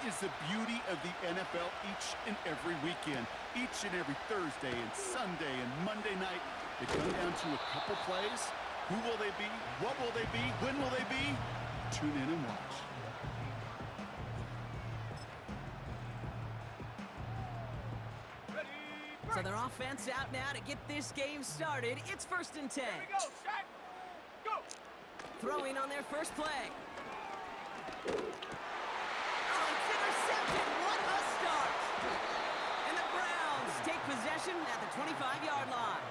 is the beauty of the NFL each and every weekend. Each and every Thursday and Sunday and Monday night, they come down to a couple plays. Who will they be? What will they be? When will they be? Tune in and watch. So their offense out now to get this game started. It's 1st and 10. Here we go, Shaq. Go. Throwing on their first play. Oh, it's intercepted. What a start. And the Browns take possession at the 25-yard line.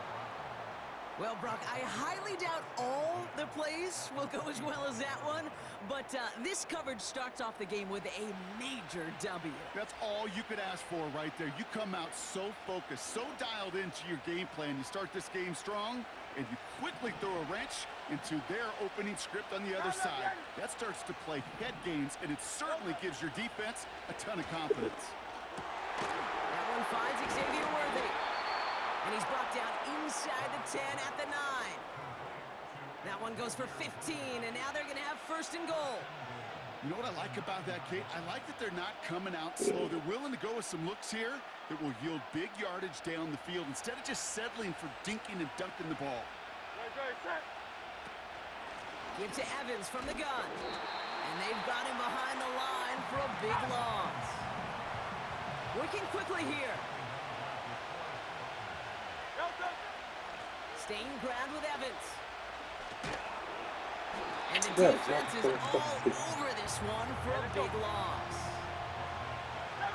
Well, Brock, I highly doubt all the plays will go as well as that one, but this coverage starts off the game with a major W. That's all you could ask for right there. You come out so focused, so dialed into your game plan. You start this game strong, and you quickly throw a wrench into their opening script on the other side. That starts to play head games, and it certainly gives your defense a ton of confidence. That one finds Xavier Worthy. And he's brought down inside the 10 at the 9. That one goes for 15, and now they're going to have 1st and goal. You know what I like about that, Kate? I like that they're not coming out slow. They're willing to go with some looks here that will yield big yardage down the field instead of just settling for dinking and dunking the ball. Give to Evans from the gun. And they've got him behind the line for a big loss. Working quickly here. Staying ground with Evans. And the defense is all over this one for a big loss.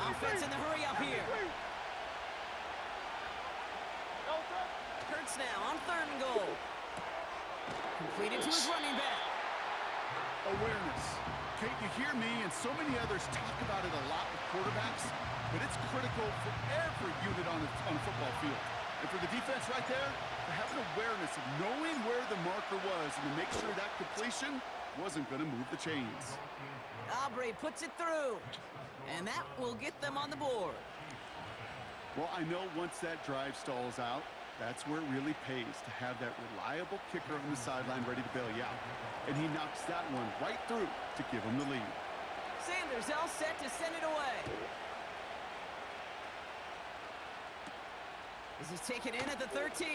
Offense in the hurry up here. Hurts now on 3rd and goal. Completed to his running back. Awareness. Kate, you hear me and so many others talk about it a lot with quarterbacks, but it's critical for every unit on a football field. And for the defense right there, to have an awareness of knowing where the marker was and to make sure that completion wasn't going to move the chains. Aubrey puts it through. And that will get them on the board. Well, I know once that drive stalls out, that's where it really pays to have that reliable kicker on the sideline ready to bail you out. And he knocks that one right through to give him the lead. Sanders all set to send it away. This is taken in at the 13.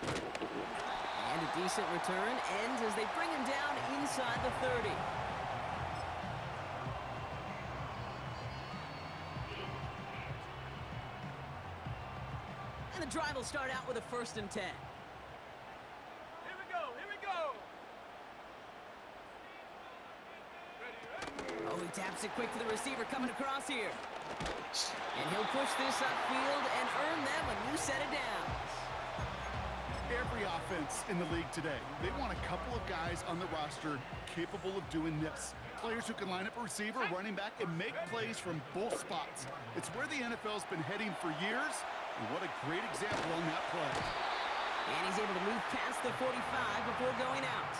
And a decent return ends as they bring him down inside the 30. And the drive will start out with a 1st and 10. Here we go. Here we go. Ready. Oh, he taps it quick to the receiver coming across here. And he'll push this upfield and earn them a new set of downs. Every offense in the league today, they want a couple of guys on the roster capable of doing this. Players who can line up a receiver, running back, and make plays from both spots. It's where the NFL's been heading for years, and what a great example on that play. And he's able to move past the 45 before going out.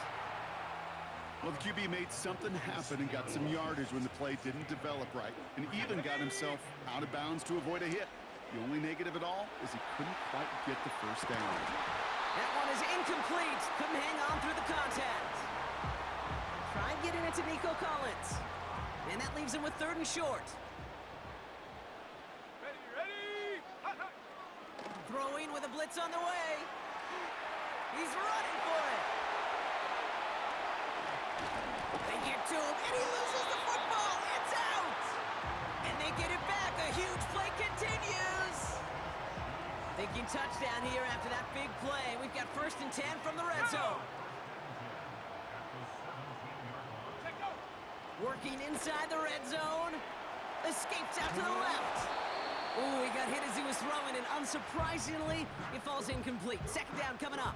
Well, the QB made something happen and got some yardage when the play didn't develop right, and even got himself out of bounds to avoid a hit. The only negative at all is he couldn't quite get the 1st down. That one is incomplete. Couldn't hang on through the contact. Tried getting it to Nico Collins. And that leaves him with 3rd and short. Ready. Throwing with a blitz on the way. He's running for it. They get to him, and he loses the football. It's out. And they get it back. A huge play continues. Thinking touchdown here after that big play. We've got 1st and 10 from the red zone. Working inside the red zone. Escapes out to the left. Ooh, he got hit as he was throwing, and unsurprisingly, it falls incomplete. 2nd down coming up.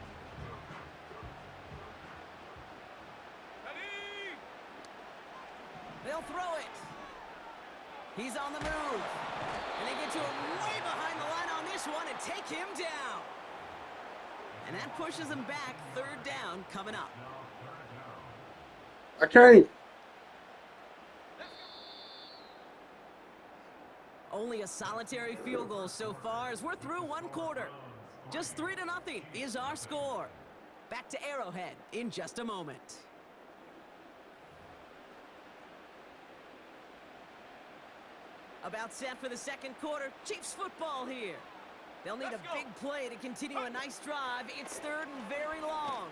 Ready. They'll throw it. He's on the move. And they get to him way behind the line on this one and take him down. And that pushes him back. 3rd down coming up. Okay. Only a solitary field goal so far as we're through 1 quarter. Just 3-0 is our score. Back to Arrowhead in just a moment. About set for the second quarter. Chiefs football here. They'll need a big play to continue a nice drive. It's third and very long.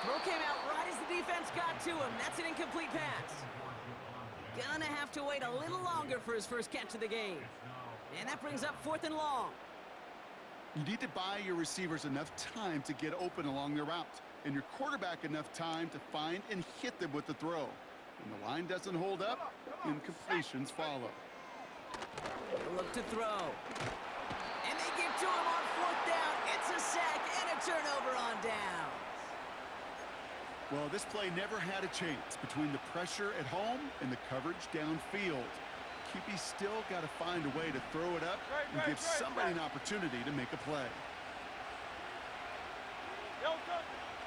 Throw came out right as the defense got to him. That's an incomplete pass. Gonna have to wait a little longer for his first catch of the game. And that brings up fourth and long. You need to buy your receivers enough time to get open along their route, and your quarterback enough time to find and hit them with the throw. When the line doesn't hold up, incompletions follow. Look to throw. And they get to him on fourth down. It's a sack and a turnover on down. Well, this play never had a chance between the pressure at home and the coverage downfield. QB's still got to find a way to throw it up and give somebody an opportunity to make a play.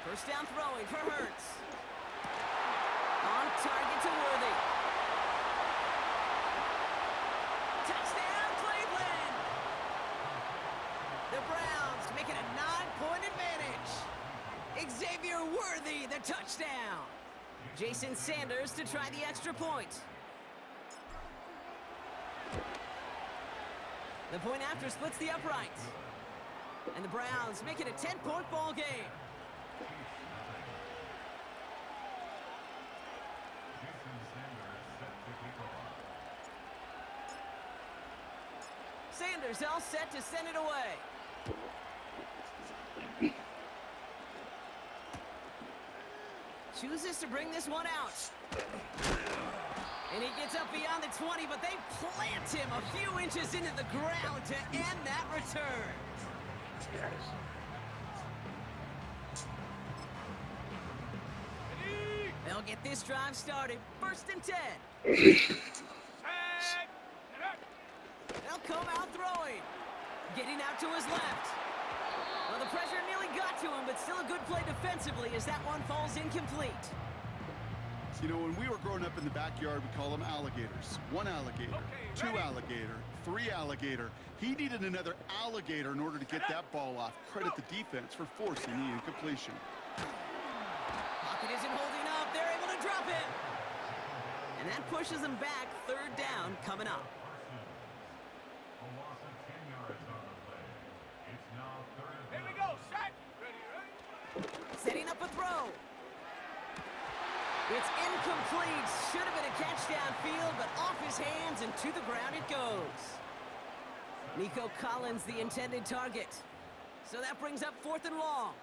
First down throwing for Hurts. On target to Worthy. Touchdown, Cleveland! The Browns making a 9-point advantage. Xavier Worthy, the touchdown. Jason Sanders to try the extra point. The point after splits the uprights. And the Browns make it a 10-point ball game. Sanders all set to send it away. Chooses to bring this one out. And he gets up beyond the 20, but they plant him a few inches into the ground to end that return. They'll get this drive started. First and 10. They'll come out throwing. Getting out to his left. Well, the pressure nearly got to him, but still a good play defensively as that one falls incomplete. You know, when we were growing up in the backyard, we call them alligators. One alligator, two alligator, three alligator. He needed another alligator in order to get that ball off. Credit the defense for forcing the incompletion. Pocket isn't holding up. They're able to drop it. And that pushes them back. Third down coming up. Here we go, set. Ready. Setting up a throw. It's incomplete. Should have been a catch downfield, but off his hands and to the ground it goes. Nico Collins, the intended target. So that brings up fourth and long.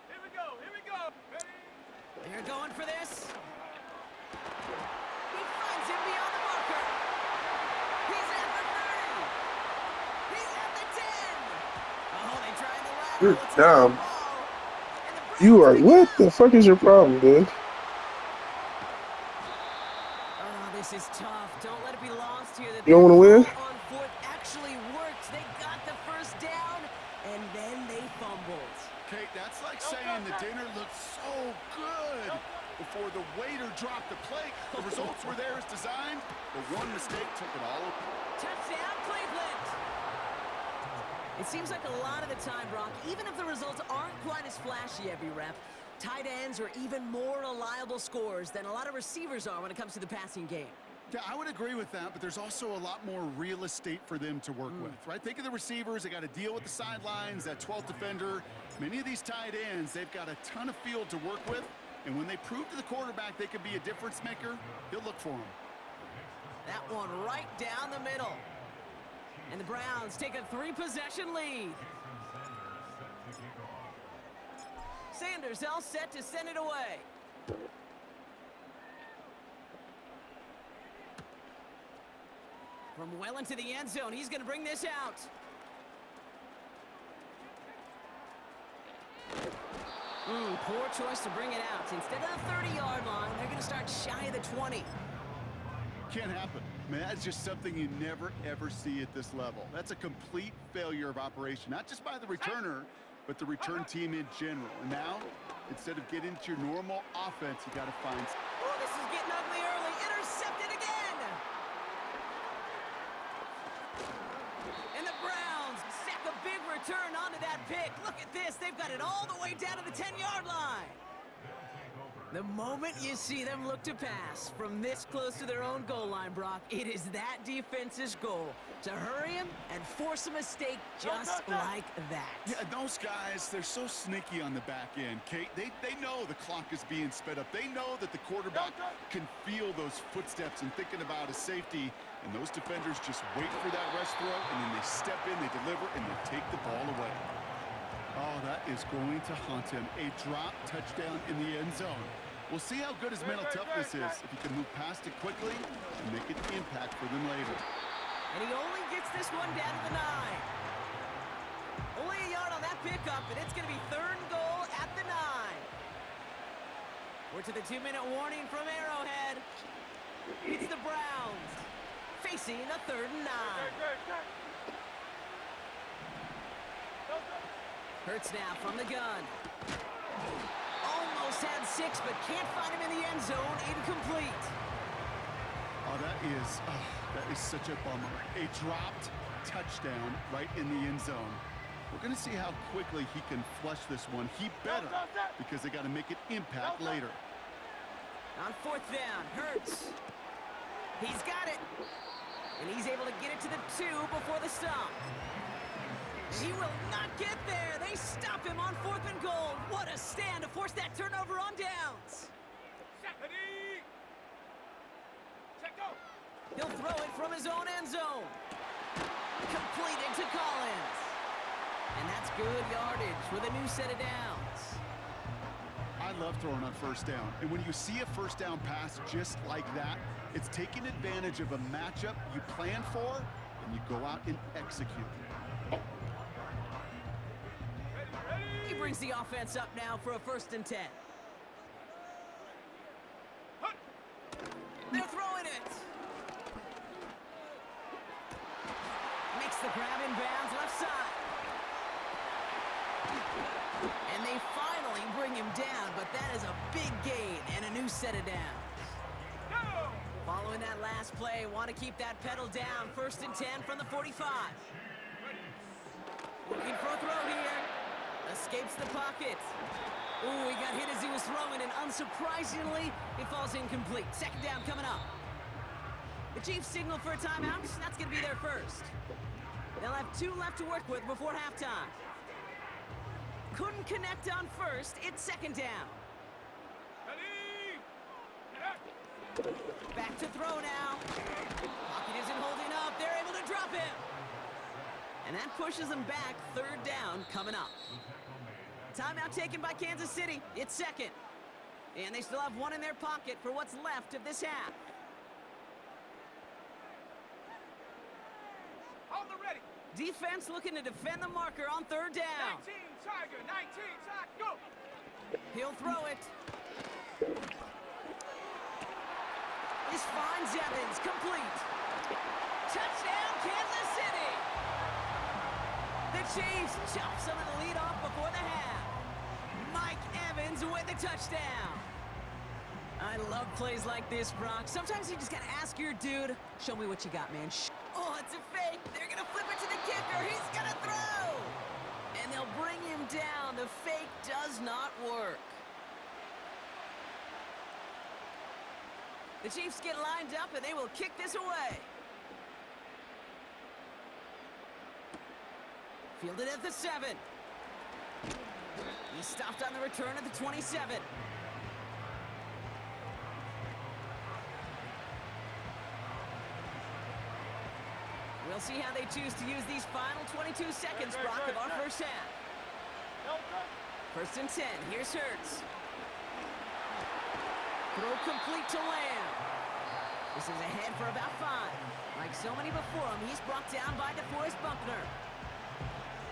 Here we go. Here we go. Ready. They're going for this. He finds him beyond the marker. He's at the 30. He's at the 10. Oh, they tried the lateral. You're It's dumb. the ball. And the Browns You are. pick it What up. the fuck is your problem, dude? Oh, this is tough. Don't let it be lost here. That You don't wanna win? On fourth actually worked. They got the first down, and then they fumbled. Kate, that's like saying the dinner looked so good before the waiter dropped the plate. The results were there as designed, but one mistake took it all. Touchdown, Cleveland! It seems like a lot of the time, Brock, even if the results aren't quite as flashy every rep, tight ends are even more reliable scorers than a lot of receivers are when it comes to the passing game. Yeah, I would agree with that, but there's also a lot more real estate for them to work with, right? Think of the receivers. They got to deal with the sidelines, that 12th defender. Many of these tight ends, they've got a ton of field to work with, and when they prove to the quarterback they can be a difference maker, he'll look for them. That one right down the middle. And the Browns take a 3-possession lead. Sanders all set to send it away. From well into the end zone, he's going to bring this out. Poor choice to bring it out. Instead of the 30-yard line, they're going to start shy of the 20. Can't happen. I mean, that's just something you never, ever see at this level. That's a complete failure of operation, not just by the returner, but the return team in general. And now, instead of getting to your normal offense, you got to find... Oh, this is getting ugly early. Intercepted again. And the Browns sack a big return onto that pick. Look at this. They've got it all the way down to the 10-yard line. The moment you see them look to pass from this close to their own goal line, Brock, it is that defense's goal to hurry him and force a mistake just like that. Yeah, those guys, they're so sneaky on the back end, Kate. They know the clock is being sped up. They know that the quarterback can feel those footsteps and thinking about his safety, and those defenders just wait for that rush throw, and then they step in, they deliver, and they take the ball away. Oh, that is going to haunt him. A drop touchdown in the end zone. We'll see how good his mental toughness is if he can move past it quickly and make an impact for them later. And he only gets this one down to the 9. Only a yard on that pickup, and it's going to be 3rd and goal at the 9. We're to the 2-minute warning from Arrowhead. It's the Browns facing a 3rd and 9. Hurts now from the gun. Almost had 6, but can't find him in the end zone. Incomplete. Oh, that is such a bummer. A dropped touchdown right in the end zone. We're going to see how quickly he can flush this one. He better, because they got to make an impact later. On 4th down, Hurts. He's got it. And he's able to get it to the 2 before the stop. He will not get there. They stop him on 4th and goal. What a stand to force that turnover on downs. He'll throw it from his own end zone. Completed to Collins. And that's good yardage with a new set of downs. I love throwing on 1st down. And when you see a 1st down pass just like that, it's taking advantage of a matchup you plan for, and you go out and execute. He brings the offense up now for a 1st and 10. They're throwing it. Makes the grab in bounds left side. And they finally bring him down, but that is a big gain and a new set of downs. Following that last play, want to keep that pedal down. 1st and 10 from the 45. Looking for a throw here. Escapes the pocket. Ooh, he got hit as he was throwing, and unsurprisingly, it falls incomplete. 2nd down coming up. The Chiefs signal for a timeout. That's going to be their first. They'll have 2 left to work with before halftime. Couldn't connect on 1st. It's 2nd down. Back to throw now. Pocket isn't holding up. They're able to drop him. And that pushes them back. 3rd down coming up. Timeout taken by Kansas City. It's 2nd. And they still have 1 in their pocket for what's left of this half. On the ready. Defense looking to defend the marker on 3rd down. 19 Tiger, 19 Tiger, go. He'll throw it. This finds Evans, complete. Touchdown, Kansas City. The Chiefs chop some of the lead off before the half. Mike Evans with the touchdown. I love plays like this, Brock. Sometimes you just gotta ask your dude, show me what you got, man. Oh, it's a fake. They're gonna flip it to the kicker. He's gonna throw. And they'll bring him down. The fake does not work. The Chiefs get lined up, and they will kick this away. Fielded at the 7. He stopped on the return at the 27. We'll see how they choose to use these final 22 seconds, Brock, of our first half. 1st and 10. Here's Hurts. Throw complete to Lamb. This is ahead for about 5. Like so many before him, he's brought down by DeForest Buckner.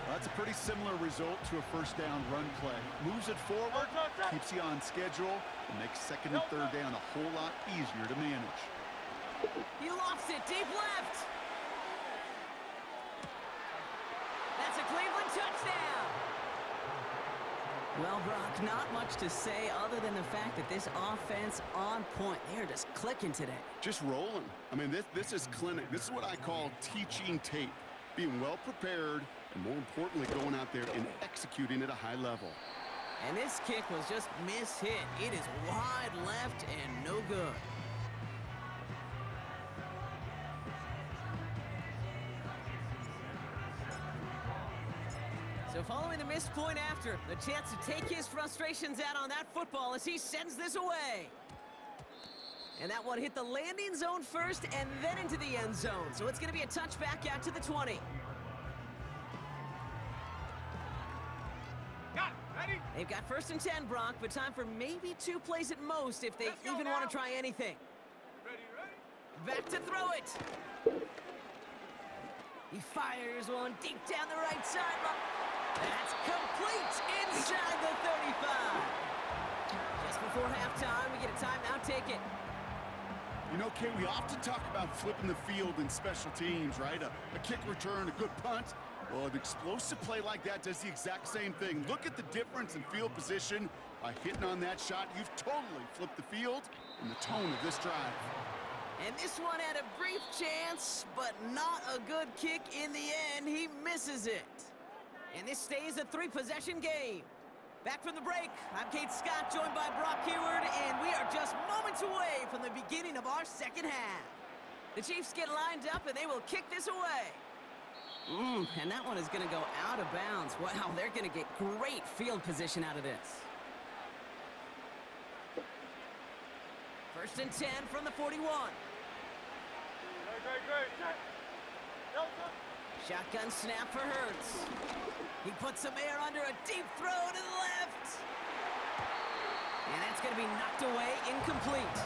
Well, that's a pretty similar result to a 1st down run play. Moves it forward, keeps you on schedule, and makes 2nd and 3rd down a whole lot easier to manage. He lofts it deep left. That's a Cleveland touchdown. Well, Brock, not much to say other than the fact that this offense on point. They're just clicking today. Just rolling. I mean, this is clinic. This is what I call teaching tape. Being well prepared, and more importantly, going out there and executing at a high level. And this kick was just mishit. It is wide left and no good. So following the missed point after, the chance to take his frustrations out on that football as he sends this away. And that one hit the landing zone first and then into the end zone. So it's going to be a touchback out to the 20. Got it. Ready? They've got 1st and 10, Brock, but time for maybe 2 plays at most if they even want to try anything. Ready, ready. Back to throw it. He fires one deep down the right sideline. That's complete inside the 35. Just before halftime, we get a timeout. Take it. You know, Kay, we often talk about flipping the field in special teams, right? A kick return, a good punt. Well, an explosive play like that does the exact same thing. Look at the difference in field position. By hitting on that shot, you've totally flipped the field and the tone of this drive. And this one had a brief chance, but not a good kick in the end. He misses it. And this stays a 3-possession game. Back from the break, I'm Kate Scott, joined by Brock Hayward, and we are just moments away from the beginning of our second half. The Chiefs get lined up, and they will kick this away. And that one is going to go out of bounds. Wow, they're going to get great field position out of this. 1st and 10 from the 41. Great. Shotgun snap for Hurts. He puts some air under a deep throw to the left. And that's going to be knocked away, incomplete.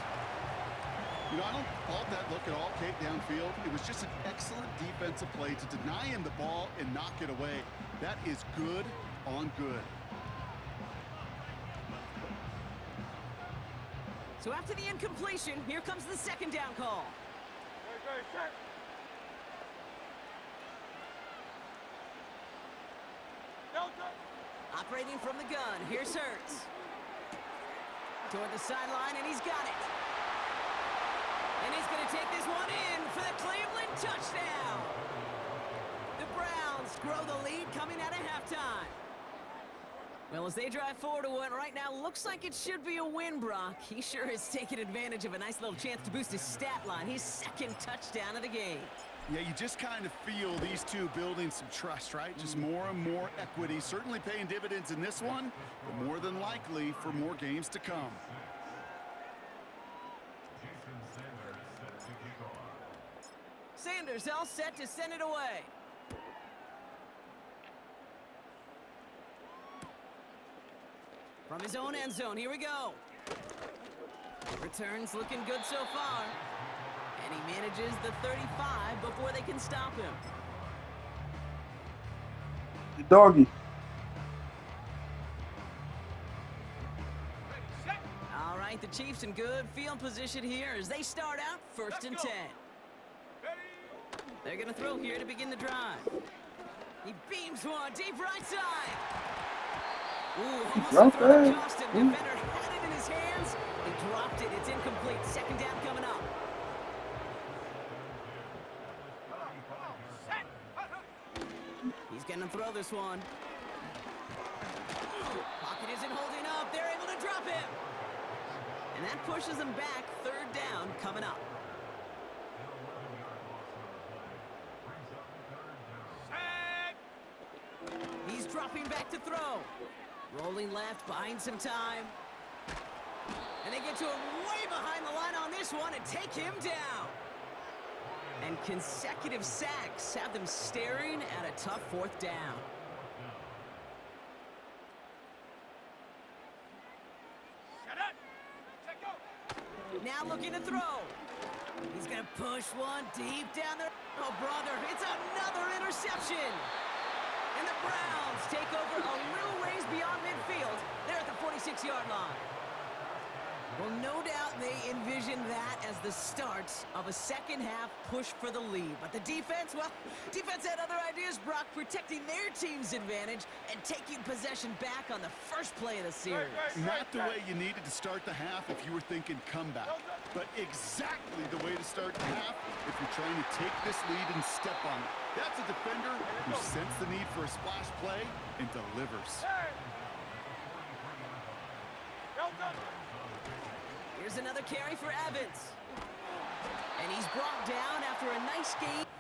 You know, I don't fault that look at all, Kate, downfield. It was just an excellent defensive play to deny him the ball and knock it away. That is good on good. So after the incompletion, here comes the 2nd down call. Great, set. Operating from the gun, here's Hurts. Toward the sideline, and he's got it. And he's going to take this one in for the Cleveland touchdown. The Browns grow the lead coming out of halftime. Well, as they drive forward to what right now looks like it should be a win, Brock. He sure is taking advantage of a nice little chance to boost his stat line. His 2nd touchdown of the game. Yeah, you just kind of feel these two building some trust, right? Just more and more equity. Certainly paying dividends in this one, but more than likely for more games to come. Sanders all set to send it away. From his own end zone, here we go. Returns looking good so far. And he manages the 35 before they can stop him. The doggy. Ready, set. All right, the Chiefs in good field position here as they start out 1st and 10. Ready. They're going to throw here to begin the drive. He beams one deep right side. Ooh, almost dropped a throw to that. cost him. Ooh. Defender had it in his hands. He dropped it. It's incomplete. 2nd down coming up. Set. He's going to throw this one. Pocket isn't holding up. They're able to drop him. And that pushes them back. 3rd down coming up. Set. He's dropping back to throw. Rolling left, buying some time. And they get to him way behind the line on this one and take him down. And consecutive sacks have them staring at a tough 4th down. Set up. Set, go. Now looking to throw. He's going to push one deep down there. Oh, brother, it's another interception. And the Browns take over a little ways beyond midfield. They're at the 46-yard line. Well, no doubt they envision that as the start of a second-half push for the lead. But the defense, well, defense had other ideas, Brock, protecting their team's advantage and taking possession back on the first play of the series. Not the way you needed to start the half if you were thinking comeback, but exactly the way to start the half if you're trying to take this lead and step on it. That's a defender who sensed the need for a splash play and delivers. Here's another carry for Evans. And he's brought down after a nice game.